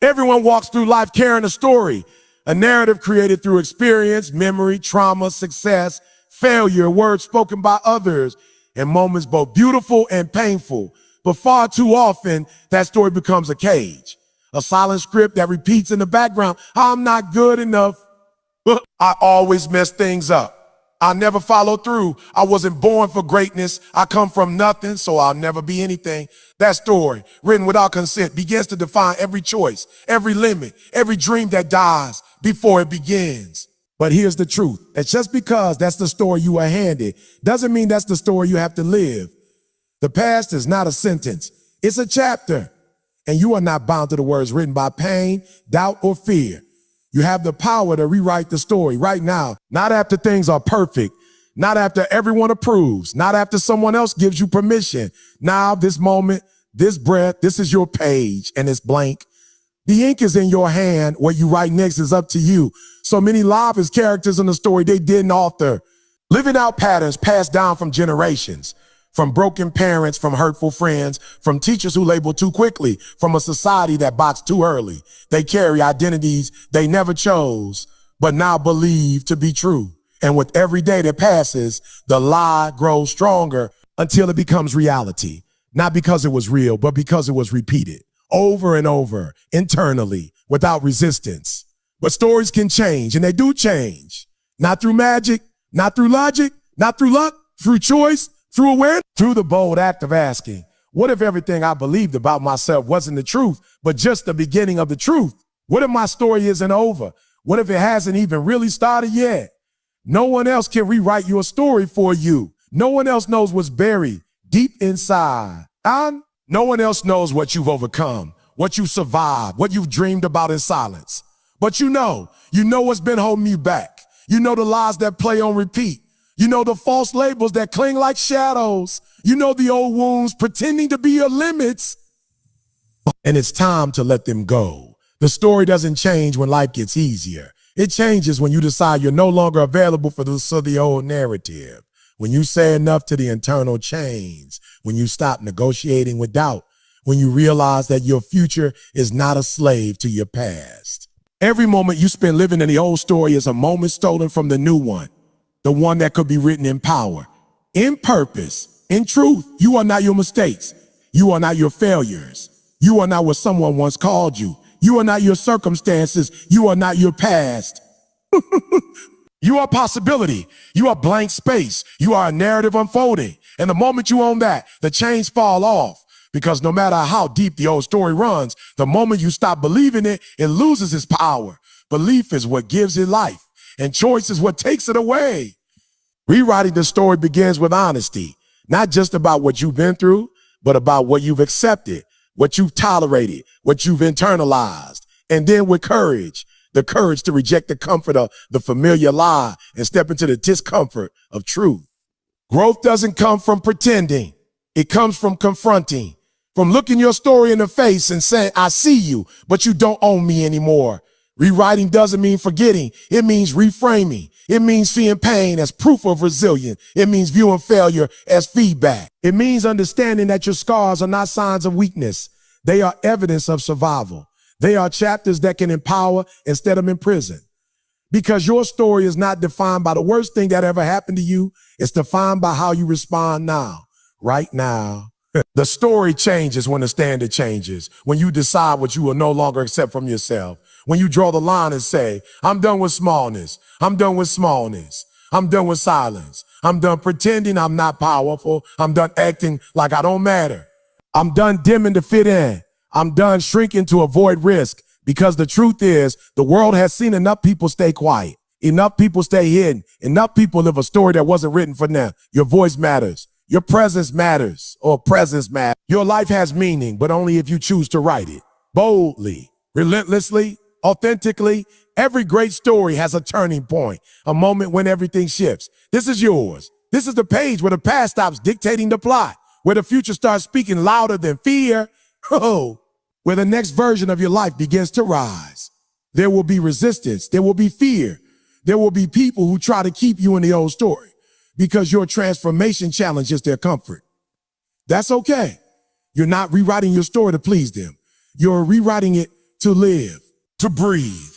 Everyone walks through life carrying a story, a narrative created through experience, memory, trauma, success, failure, words spoken by others, and moments both beautiful and painful. But far too often, that story becomes a cage, a silent script that repeats in the background. I'm not good enough. I always mess things up. I never follow through. I wasn't born for greatness. I come from nothing, so I'll never be anything. That story, written without consent, begins to define every choice, every limit, every dream that dies before it begins. But here's the truth. It's just because that's the story you are handed doesn't mean that's the story you have to live. The past is not a sentence. It's a chapter. And you are not bound to the words written by pain, doubt, or fear. You have the power to rewrite the story right now, not after things are perfect, not after everyone approves, not after someone else gives you permission. Now, this moment, this breath, this is your page and it's blank. The ink is in your hand. What you write next is up to you. So many live as characters in the story they didn't author. Living out patterns passed down from generations. From broken parents, from hurtful friends, from teachers who label too quickly, from a society that boxed too early. They carry identities they never chose, but now believe to be true. And with every day that passes, the lie grows stronger until it becomes reality. Not because it was real, but because it was repeated over and over, internally, without resistance. But stories can change, and they do change. Not through magic, not through logic, not through luck, through choice, through awareness, through the bold act of asking, what if everything I believed about myself wasn't the truth, but just the beginning of the truth? What if my story isn't over? What if it hasn't even really started yet? No one else can rewrite your story for you. No one else knows what's buried deep inside. And no one else knows what you've overcome, what you survived, what you've dreamed about in silence. But you know what's been holding you back. You know the lies that play on repeat. You know the false labels that cling like shadows. You know the old wounds pretending to be your limits. And it's time to let them go. The story doesn't change when life gets easier. It changes when you decide you're no longer available for the old narrative. When you say enough to the internal change. When you stop negotiating with doubt. When you realize that your future is not a slave to your past. Every moment you spend living in the old story is a moment stolen from the new one. The one that could be written in power, in purpose, in truth. You are not your mistakes. You are not your failures. You are not what someone once called you. You are not your circumstances. You are not your past. You are possibility. You are blank space. You are a narrative unfolding. And the moment you own that, the chains fall off. Because no matter how deep the old story runs, the moment you stop believing it, it loses its power. Belief is what gives it life. And choice is what takes it away. Rewriting the story begins with honesty, not just about what you've been through, but about what you've accepted, what you've tolerated, what you've internalized. And then with courage, the courage to reject the comfort of the familiar lie and step into the discomfort of truth. Growth doesn't come from pretending. It comes from confronting, from looking your story in the face and saying, I see you, but you don't own me anymore. Rewriting doesn't mean forgetting. It means reframing. It means seeing pain as proof of resilience. It means viewing failure as feedback. It means understanding that your scars are not signs of weakness. They are evidence of survival. They are chapters that can empower instead of imprison. Because your story is not defined by the worst thing that ever happened to you. It's defined by how you respond now, right now. The story changes when the standard changes, when you decide what you will no longer accept from yourself, when you draw the line and say, I'm done with smallness, I'm done with smallness, I'm done with silence, I'm done pretending I'm not powerful, I'm done acting like I don't matter, I'm done dimming to fit in, I'm done shrinking to avoid risk, because the truth is, the world has seen enough people stay quiet, enough people stay hidden, enough people live a story that wasn't written for them. Your voice matters. Your presence matters, or presence matters. Your life has meaning, but only if you choose to write it. Boldly, relentlessly, authentically. Every great story has a turning point, a moment when everything shifts. This is yours. This is the page where the past stops dictating the plot, where the future starts speaking louder than fear. Oh, where the next version of your life begins to rise. There will be resistance. There will be fear. There will be people who try to keep you in the old story, because your transformation challenges their comfort. That's okay. You're not rewriting your story to please them. You're rewriting it to live, to breathe,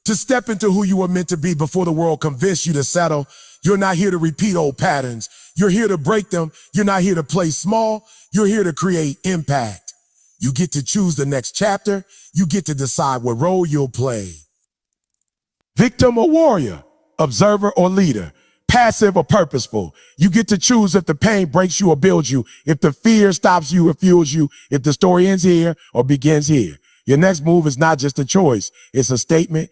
to step into who you were meant to be before the world convinced you to settle. You're not here to repeat old patterns. You're here to break them. You're not here to play small. You're here to create impact. You get to choose the next chapter. You get to decide what role you'll play. Victim or warrior, observer or leader, passive or purposeful. You get to choose if the pain breaks you or builds you, if the fear stops you or fuels you, if the story ends here or begins here. Your next move is not just a choice, it's a statement,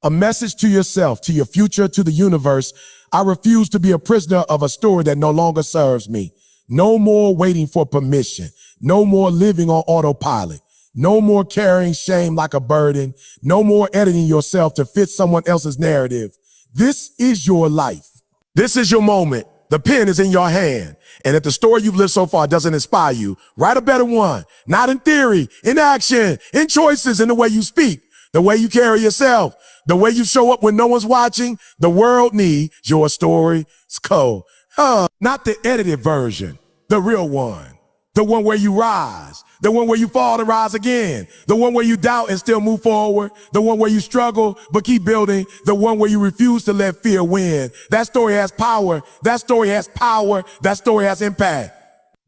a message to yourself, to your future, to the universe. I refuse to be a prisoner of a story that no longer serves me. No more waiting for permission. No more living on autopilot. No more carrying shame like a burden. No more editing yourself to fit someone else's narrative. This is your life. This is your moment. The pen is in your hand. And if the story you've lived so far doesn't inspire you, write a better one. Not in theory, in action, in choices, in the way you speak, the way you carry yourself, the way you show up when no one's watching. The world needs your story. It's cold. Not the edited version, the real one. The one where you rise, the one where you fall to rise again, the one where you doubt and still move forward, the one where you struggle but keep building, the one where you refuse to let fear win. That story has power. That story has power. That story has impact.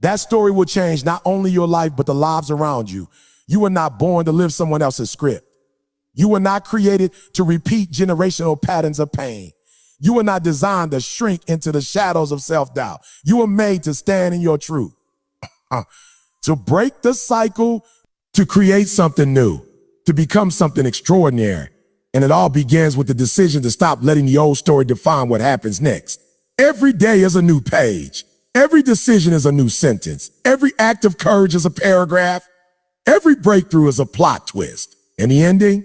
That story will change not only your life, but the lives around you. You were not born to live someone else's script. You were not created to repeat generational patterns of pain. You were not designed to shrink into the shadows of self-doubt. You were made to stand in your truth. To break the cycle, to create something new, to become something extraordinary. And it all begins with the decision to stop letting the old story define what happens next. Every day is a new page. Every decision is a new sentence. Every act of courage is a paragraph. Every breakthrough is a plot twist. And the ending?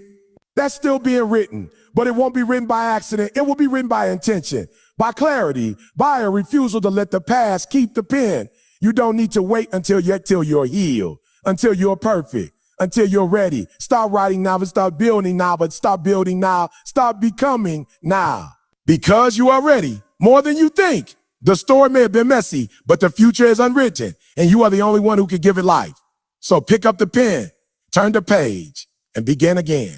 That's still being written, but it won't be written by accident. It will be written by intention, by clarity, by a refusal to let the past keep the pen. You don't need to wait until you're healed, until you're perfect, until you're ready. Start writing now, but start building now, but start building now. Start becoming now. Because you are ready, more than you think. The story may have been messy, but the future is unwritten, and you are the only one who can give it life. So pick up the pen, turn the page, and begin again.